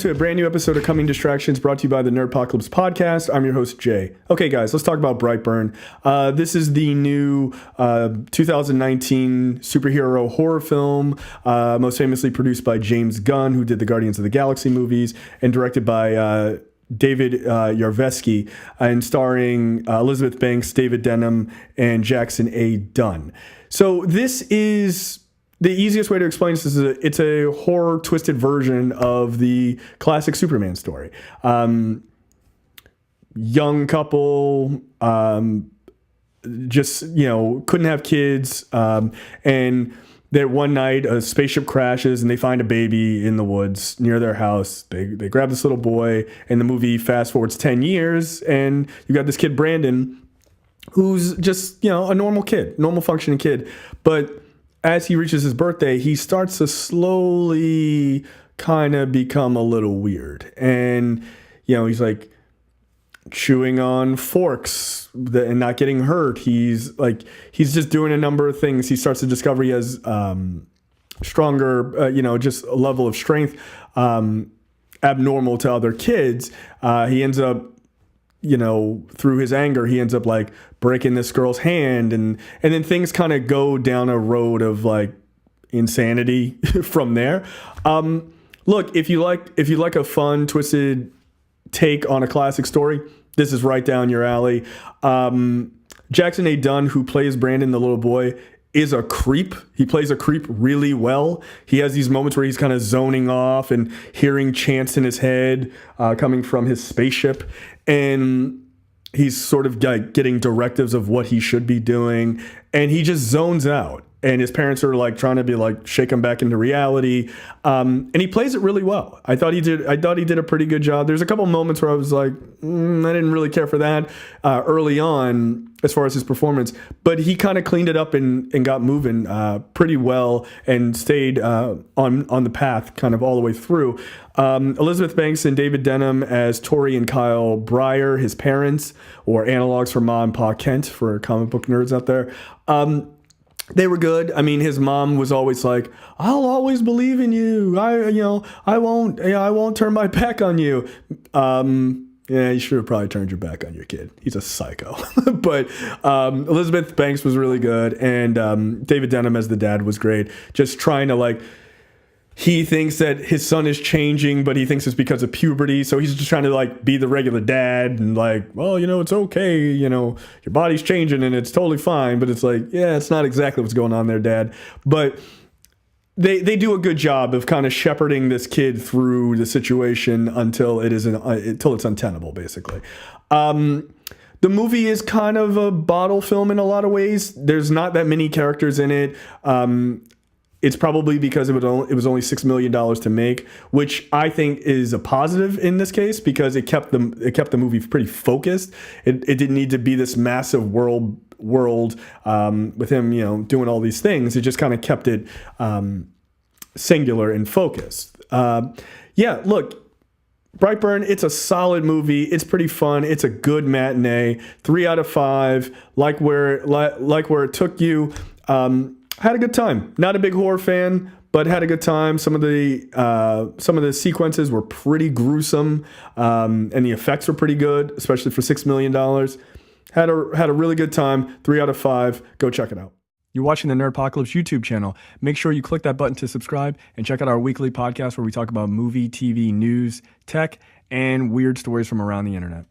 to a brand new episode of Coming Distractions brought to you by the Nerdpocalypse podcast. I'm your host, Jay. Okay, guys, let's talk about BrightBurn. This is the new 2019 superhero horror film, most famously produced by James Gunn, who did the Guardians of the Galaxy movies, and directed by David Yarvesky, and starring Elizabeth Banks, David Denman, and Jackson A. Dunn. So this is... The easiest way to explain this is it's a horror twisted version of the classic Superman story. Young couple, just, couldn't have kids. And that one night a spaceship crashes and they find a baby in the woods near their house. They grab this little boy, and the movie fast forwards 10 years and you got this kid, Brandon, who's just, a normal kid, normal functioning kid. But as he reaches his birthday, he starts to slowly kind of become a little weird. And, he's like chewing on forks and not getting hurt. He's just doing a number of things. He starts to discover he has stronger, just a level of strength abnormal to other kids. He ends up, through his anger, he ends up like breaking this girl's hand, and then things kind of go down a road of like insanity from there. Look, if you like a fun, twisted take on a classic story, this is right down your alley. Jackson A. Dunn, who plays Brandon, the little boy, is a creep. He plays a creep really well. He has these moments where he's kind of zoning off and hearing chants in his head coming from his spaceship. And he's sort of getting directives of what he should be doing. And he just zones out. And his parents are like trying to be like shake him back into reality. And he plays it really well. I thought he did a pretty good job. There's a couple moments where I was like, I didn't really care for that early on as far as his performance. But he kind of cleaned it up and got moving pretty well and stayed on the path kind of all the way through. Elizabeth Banks and David Denman as Tori and Kyle Breyer, his parents, or analogs for Ma and Pa Kent for comic book nerds out there. They were good. I mean, his mom was always like, "I'll always believe in you. I won't turn my back on you." Yeah, you should have probably turned your back on your kid. He's a psycho. But Elizabeth Banks was really good, and David Denman as the dad was great. Just trying to he thinks that his son is changing, but he thinks it's because of puberty. So he's just trying to be the regular dad and it's okay. Your body's changing and it's totally fine. But it's it's not exactly what's going on there, Dad. But they do a good job of kind of shepherding this kid through the situation until it's untenable, basically. The movie is kind of a bottle film in a lot of ways. There's not that many characters in it. It's probably because it was only $6 million to make, which I think is a positive in this case because it kept the movie pretty focused. It didn't need to be this massive world with him, doing all these things. It just kind of kept it singular and focused. Look. BrightBurn, it's a solid movie. It's pretty fun. It's a good matinee. 3 out of 5. Like where it took you. Had a good time. Not a big horror fan, but had a good time. Some of the sequences were pretty gruesome, and the effects were pretty good, especially for $6 million. Had a really good time. 3 out of 5. Go check it out. You're watching the Nerdpocalypse YouTube channel. Make sure you click that button to subscribe and check out our weekly podcast where we talk about movie, TV, news, tech, and weird stories from around the internet.